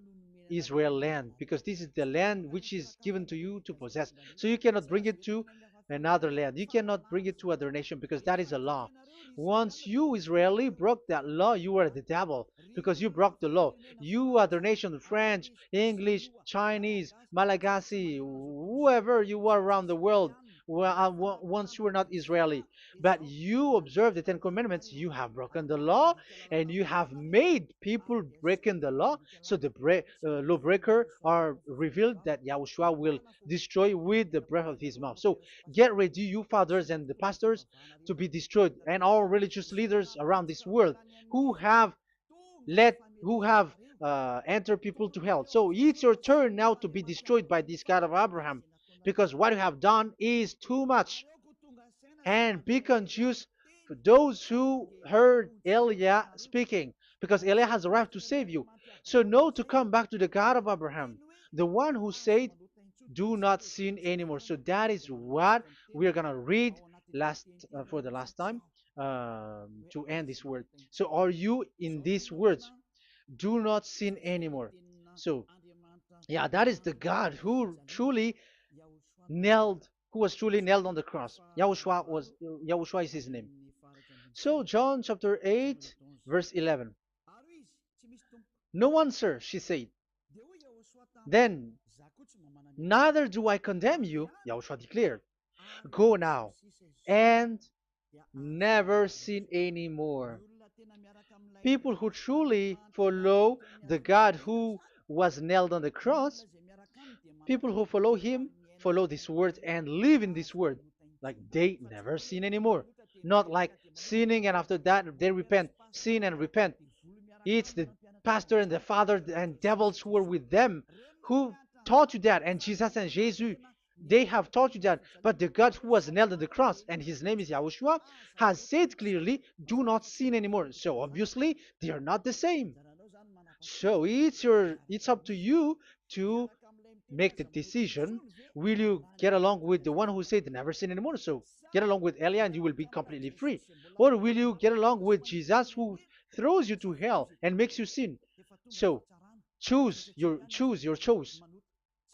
Israel land, because this is the land which is given to you to possess. So you cannot bring it to another land. You cannot bring it to other nation because that is a law. Once you Israeli broke that law, you were the devil because you broke the law. You other nation, French, English, Chinese, Malagasy, whoever you are around the world, once you were not Israeli, but you observe the Ten Commandments, you have broken the law and you have made people breaking the law. So the lawbreaker are revealed that Yahushua will destroy with the breath of his mouth. So get ready, you fathers and the pastors, to be destroyed, and all religious leaders around this world who have who have entered people to hell. So it's your turn now to be destroyed by this God of Abraham, because what you have done is too much. And be conscious for those who heard Eliah speaking, because Eliah has arrived to save you. So know to come back to the God of Abraham, the one who said, "Do not sin anymore." So that is what we are gonna read last for the last time to end this word. So are you in these words? Do not sin anymore. So yeah, that is the God who was truly nailed on the cross. Yahushua is his name. So John chapter 8 verse 11. No answer, she said. Then, neither do I condemn you, Yahushua declared. Go now and never sin anymore. People who truly follow the God who was nailed on the cross, people who follow him, follow this word and live in this word. Like they never sin anymore. Not like sinning and after that they repent. Sin and repent. It's the pastor and the father and devils who are with them who taught you that. And Jesus and Jesus, they have taught you that. But the God who was nailed on the cross, and his name is Yahushua, has said clearly, do not sin anymore. So obviously, they are not the same. So it's up to you to make the decision. Will you get along with the one who said never sin anymore? So get along with Elia and you will be completely free. Or will you get along with Jesus who throws you to hell and makes you sin? So choose your choice.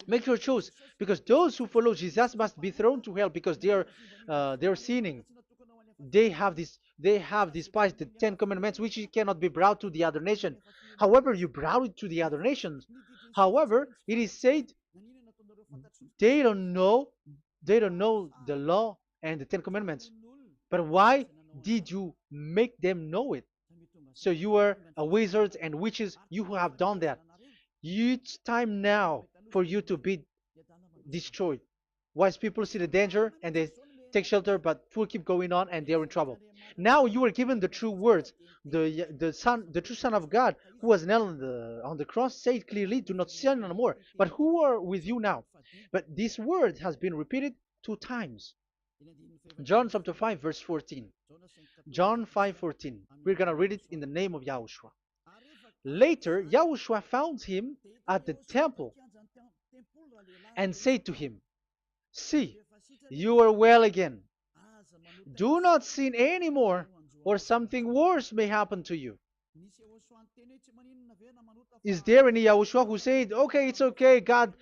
Make your choice, because those who follow Jesus must be thrown to hell because they are sinning. They have despised the Ten Commandments, which cannot be brought to the other nation. However, you brought it to the other nations. However, it is said they don't know they don't know the law and the Ten Commandments. But why did you make them know it? So you are a wizard and witches, you who have done that. It's time now for you to be destroyed. Wise people see the danger and they take shelter, but fool keep going on and they're in trouble. Now you are given the true words. The true Son of God, who was nailed on the cross, said clearly, "Do not sin no more." But who are with you now? But this word has been repeated 2 times. John chapter 5 verse 14. John 5:14. We're gonna read it in the name of Yahushua. Later, Yahushua found him at the temple and said to him, "See, you are well again. Do not sin anymore, or something worse may happen to you." Is there any Yahushua who said, "Okay, it's okay, God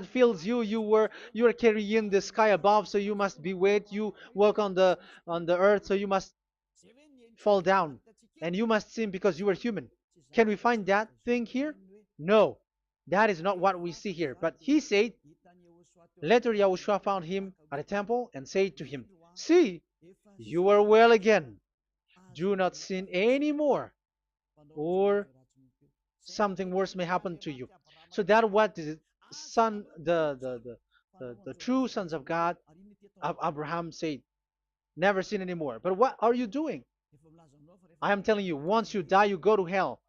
fills you, you are carrying the sky above, so you must be wet, you walk on the earth, so you must fall down, and you must sin because you are human"? Can we find that thing here? No, that is not what we see here. But he said, later Yahushua found him at a temple and said to him, "See, you are well again. Do not sin anymore, or something worse may happen to you." So that what the son, the true sons of God, of Abraham said, never sin anymore. But what are you doing? I am telling you, once you die, you go to hell.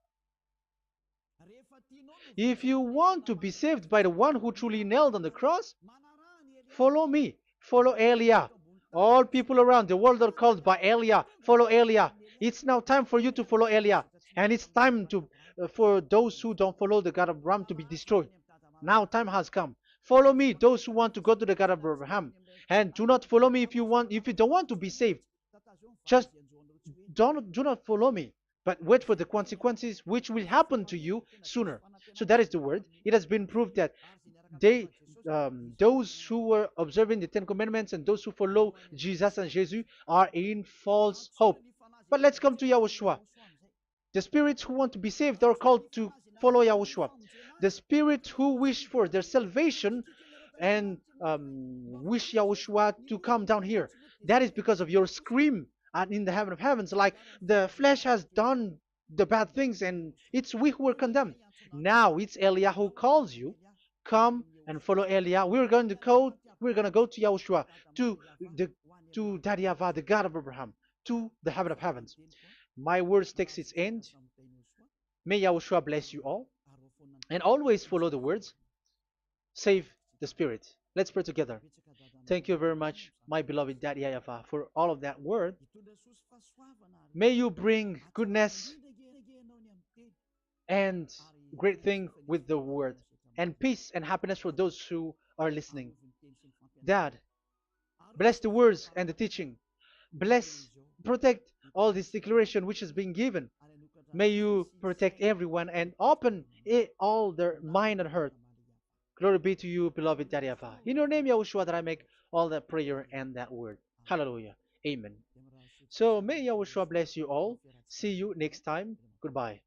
If you want to be saved by the one who truly nailed on the cross, follow me. Follow Elia. All people around the world are called by Elia. Follow Elia. It's now time for you to follow Elia. And it's time for those who don't follow the God of Abraham to be destroyed. Now time has come. Follow me, those who want to go to the God of Abraham. And do not follow me if you don't want to be saved. Just do not follow me, but wait for the consequences which will happen to you sooner. So that is the word. It has been proved that they those who were observing the Ten Commandments and those who follow Jesus and Jesus are in false hope. But let's come to Yahushua. The spirits who want to be saved are called to follow Yahushua. The spirits who wish for their salvation and wish Yahushua to come down here. That is because of your scream in the heaven of heavens, like the flesh has done the bad things and it's we who were condemned. Now it's Eliah who calls you. Come and follow Eliah. We're going to go to Yahushua, to the to Daddy Yahvah, the God of Abraham, to the heaven of heavens. My words takes its end. May Yahushua bless you all. And always follow the words. Save the spirit. Let's pray together. Thank you very much, my beloved Daddy Yahvah, for all of that word. May you bring goodness and great thing with the word, and peace and happiness for those who are listening. Dad, bless the words and the teaching. Bless, protect all this declaration which is being given. May you protect everyone and open all their mind and heart. Glory be to you, beloved Daddy Ava. In your name, Yahushua, that I make all that prayer and that word. Hallelujah. Amen. So may Yahushua bless you all. See you next time. Goodbye.